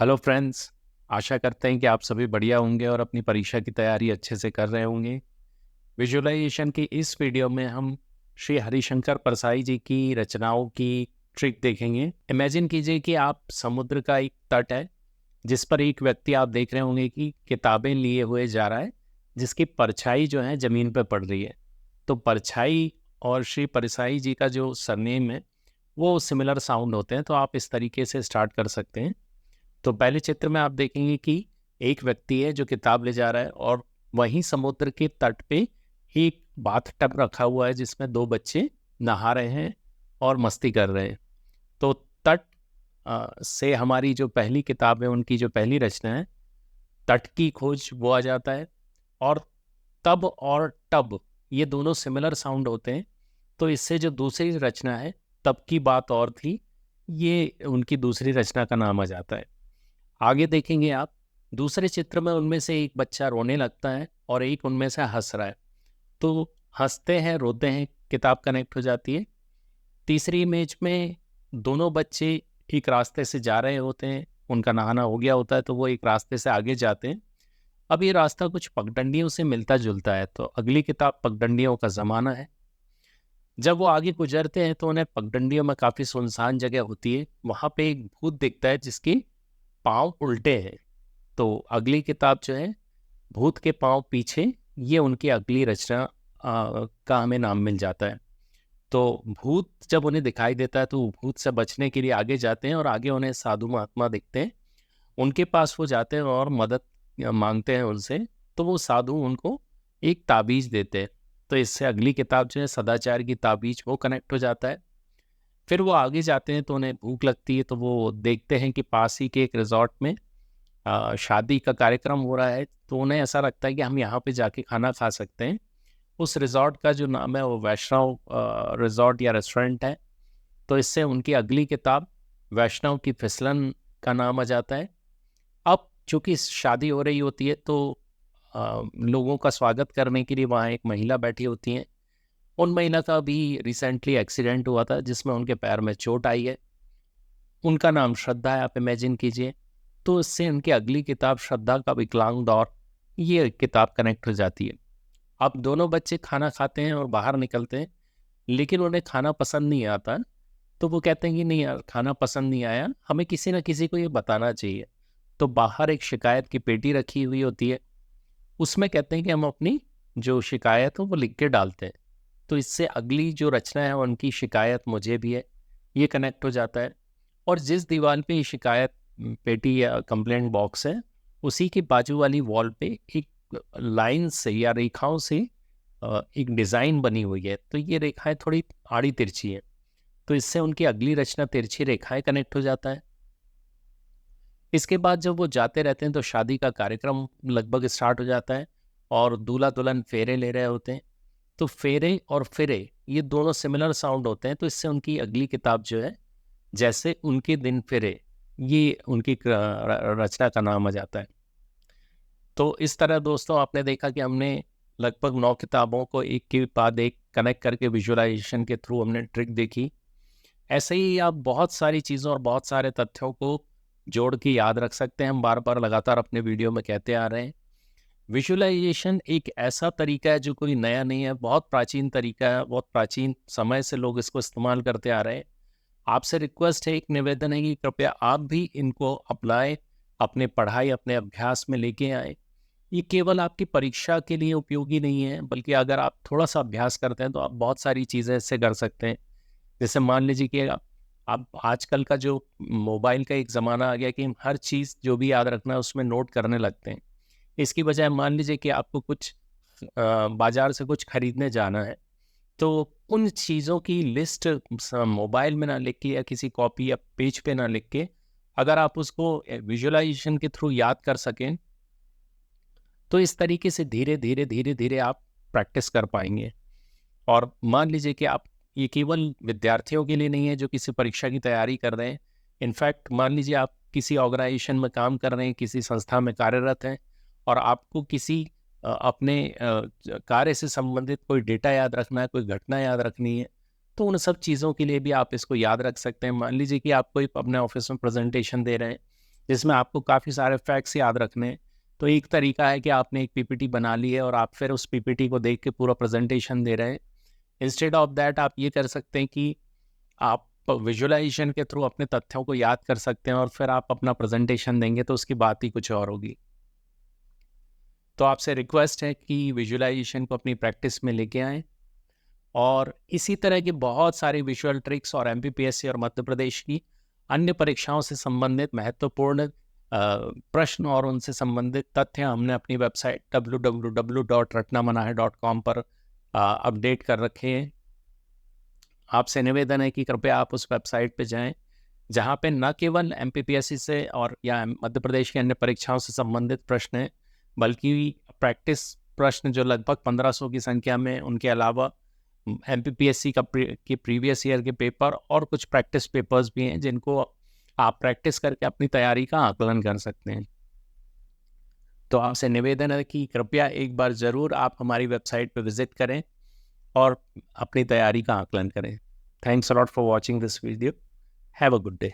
Hello friends. आशा करते हैं कि आप सभी बढ़िया होंगे और अपनी परीक्षा की तैयारी अच्छे से कर रहे होंगे। विजुअलाइजेशन की इस वीडियो में हम श्री हरिशंकर परसाई जी की रचनाओं की ट्रिक देखेंगे। इमेजिन कीजिए कि आप समुद्र का एक तट है जिस पर एक व्यक्ति आप देख रहे होंगे कि किताबें लिए हुए जा रहा है, जिसकी परछाई जो है ज़मीन पर पड़ रही है। तो परछाई और श्री परसाई जी का जो सरनेम है वो सिमिलर साउंड होते हैं, तो आप इस तरीके से स्टार्ट कर सकते हैं। तो पहले चित्र में आप देखेंगे कि एक व्यक्ति है जो किताब ले जा रहा है और वहीं समुद्र के तट पे एक बाथ टब रखा हुआ है जिसमें दो बच्चे नहा रहे हैं और मस्ती कर रहे हैं। तो तट से हमारी जो पहली किताब है, उनकी जो पहली रचना है तट की खोज, वो आ जाता है। और तब और टब ये दोनों सिमिलर साउंड होते हैं, तो इससे जो दूसरी रचना है तब की बात और थी, ये उनकी दूसरी रचना का नाम आ जाता है। आगे देखेंगे आप, दूसरे चित्र में उनमें से एक बच्चा रोने लगता है और एक उनमें से हंस रहा है। तो हंसते हैं रोते हैं, किताब कनेक्ट हो जाती है। तीसरी इमेज में दोनों बच्चे एक रास्ते से जा रहे होते हैं, उनका नहाना हो गया होता है तो वो एक रास्ते से आगे जाते हैं। अब ये रास्ता कुछ पगडंडियों से मिलता जुलता है, तो अगली किताब पगडंडियों का ज़माना है। जब वो आगे गुजरते हैं तो उन्हें पगडंडियों में काफ़ी सुनसान जगह होती है, वहाँ पे एक भूत दिखता है जिसके पाँव उल्टे हैं। तो अगली किताब जो है भूत के पांव पीछे, ये उनकी अगली रचना का हमें नाम मिल जाता है। तो भूत जब उन्हें दिखाई देता है तो वो भूत से बचने के लिए आगे जाते हैं और आगे उन्हें साधु महात्मा दिखते हैं। उनके पास वो जाते हैं और मदद मांगते हैं उनसे। तो वो साधु उनको एक ताबीज देते हैं। तो इससे अगली किताब जो है सदाचार की ताबीज, वो कनेक्ट हो जाता है। फिर वो आगे जाते हैं तो उन्हें भूख लगती है, तो वो देखते हैं कि पास ही के एक रिजॉर्ट में शादी का कार्यक्रम हो रहा है। तो उन्हें ऐसा लगता है कि हम यहाँ पे जाके खाना खा सकते हैं। उस रिजॉर्ट का जो नाम है वो वैष्णव रिजॉर्ट या रेस्टोरेंट है। तो इससे उनकी अगली किताब वैष्णव की फिसलन का नाम आ जाता है। अब चूंकि शादी हो रही होती है तो लोगों का स्वागत करने के लिए वहाँ एक महिला बैठी होती हैं। उन महिला का भी रिसेंटली एक्सीडेंट हुआ था जिसमें उनके पैर में चोट आई है। उनका नाम श्रद्धा है, आप इमेजिन कीजिए। तो इससे उनकी अगली किताब श्रद्धा का विकलांग दौर, ये किताब कनेक्ट हो जाती है। अब दोनों बच्चे खाना खाते हैं और बाहर निकलते हैं, लेकिन उन्हें खाना पसंद नहीं आता। तो वो कहते हैं कि नहीं यार, खाना पसंद नहीं आया, हमें किसी ना किसी को ये बताना चाहिए। तो बाहर एक शिकायत की पेटी रखी हुई होती है, उसमें कहते हैं कि हम अपनी जो शिकायत हो वो लिख के डालते हैं। तो इससे अगली जो रचना है उनकी शिकायत मुझे भी है, ये कनेक्ट हो जाता है। और जिस दीवार पे ये शिकायत पेटी या कंप्लेंट बॉक्स है, उसी के बाजू वाली वॉल पे एक लाइन से या रेखाओं से एक डिज़ाइन बनी हुई है। तो ये रेखाएं थोड़ी आड़ी तिरछी हैं, तो इससे उनकी अगली रचना तिरछी रेखाएं कनेक्ट हो जाता है। इसके बाद जब वो जाते रहते हैं तो शादी का कार्यक्रम लगभग स्टार्ट हो जाता है और दूल्हा दुल्हन फेरे ले रहे होते हैं। तो फेरे और फिरे ये दोनों सिमिलर साउंड होते हैं, तो इससे उनकी अगली किताब जो है जैसे उनके दिन फिरे, ये उनकी रचना का नाम आ जाता है। तो इस तरह दोस्तों आपने देखा कि हमने लगभग 9 किताबों को एक के बाद एक कनेक्ट करके विजुअलाइजेशन के थ्रू हमने ट्रिक देखी। ऐसे ही आप बहुत सारी चीज़ों और बहुत सारे तथ्यों को जोड़ के याद रख सकते हैं। हम बार बार लगातार अपने वीडियो में कहते आ रहे हैं, विजुअलाइजेशन एक ऐसा तरीका है जो कोई नया नहीं है, बहुत प्राचीन तरीका है, बहुत प्राचीन समय से लोग इसको इस्तेमाल करते आ रहे हैं। आपसे रिक्वेस्ट है, एक निवेदन है कि कृपया आप भी इनको अपनाएं, अपने पढ़ाई अपने अभ्यास में लेके आएँ। ये केवल आपकी परीक्षा के लिए उपयोगी नहीं है, बल्कि अगर आप थोड़ा सा अभ्यास करते हैं तो आप बहुत सारी चीज़ें इससे कर सकते हैं। जैसे मान लीजिए कि आप आजकल का जो मोबाइल का एक ज़माना आ गया कि हम हर चीज़ जो भी याद रखना है उसमें नोट करने लगते हैं। इसकी बजाय मान लीजिए कि आपको कुछ बाज़ार से कुछ खरीदने जाना है, तो उन चीज़ों की लिस्ट मोबाइल में ना लिख के या किसी कॉपी या पेज पे ना लिख के, अगर आप उसको विजुअलाइजेशन के थ्रू याद कर सकें, तो इस तरीके से धीरे धीरे धीरे धीरे आप प्रैक्टिस कर पाएंगे। और मान लीजिए कि आप, ये केवल विद्यार्थियों के लिए नहीं है जो किसी परीक्षा की तैयारी कर रहे हैं। इनफैक्ट मान लीजिए आप किसी ऑर्गेनाइजेशन में काम कर रहे हैं, किसी संस्था में कार्यरत हैं और आपको किसी अपने कार्य से संबंधित कोई डेटा याद रखना है, कोई घटना याद रखनी है, तो उन सब चीज़ों के लिए भी आप इसको याद रख सकते हैं। मान लीजिए कि आप कोई अपने ऑफिस में प्रेजेंटेशन दे रहे हैं जिसमें आपको काफ़ी सारे फैक्ट्स याद रखने हैं। तो एक तरीका है कि आपने एक पीपीटी बना ली है और आप फिर उस पीपीटी को देख के पूरा प्रेजेंटेशन दे रहे हैं। इंस्टेड ऑफ दैट आप ये कर सकते हैं कि आप विजुअलाइजेशन के थ्रू अपने तथ्यों को याद कर सकते हैं और फिर आप अपना प्रेजेंटेशन देंगे तो उसकी बात ही कुछ और होगी। तो आपसे रिक्वेस्ट है कि विजुअलाइजेशन को अपनी प्रैक्टिस में लेके आएँ और इसी तरह की बहुत सारी विजुअल ट्रिक्स और एमपीपीएससी और मध्य प्रदेश की अन्य परीक्षाओं से संबंधित महत्वपूर्ण प्रश्न और उनसे संबंधित तथ्य हमने अपनी वेबसाइट www.ratnamanahe.com पर अपडेट कर रखे हैं। आपसे निवेदन है कि कृपया आप उस वेबसाइट पे जाएं, जहां पे न केवल एमपीपीएससी से और या मध्य प्रदेश की अन्य परीक्षाओं से संबंधित प्रश्न हैं, बल्कि प्रैक्टिस प्रश्न जो लगभग 1500 की संख्या में, उनके अलावा एमपीपीएससी की प्रीवियस ईयर के पेपर और कुछ प्रैक्टिस पेपर्स भी हैं जिनको आप प्रैक्टिस करके अपनी तैयारी का आकलन कर सकते हैं। तो आपसे निवेदन है कि कृपया एक बार ज़रूर आप हमारी वेबसाइट पर विजिट करें और अपनी तैयारी का आकलन करें। Thanks a lot for watching this video. Have a good day.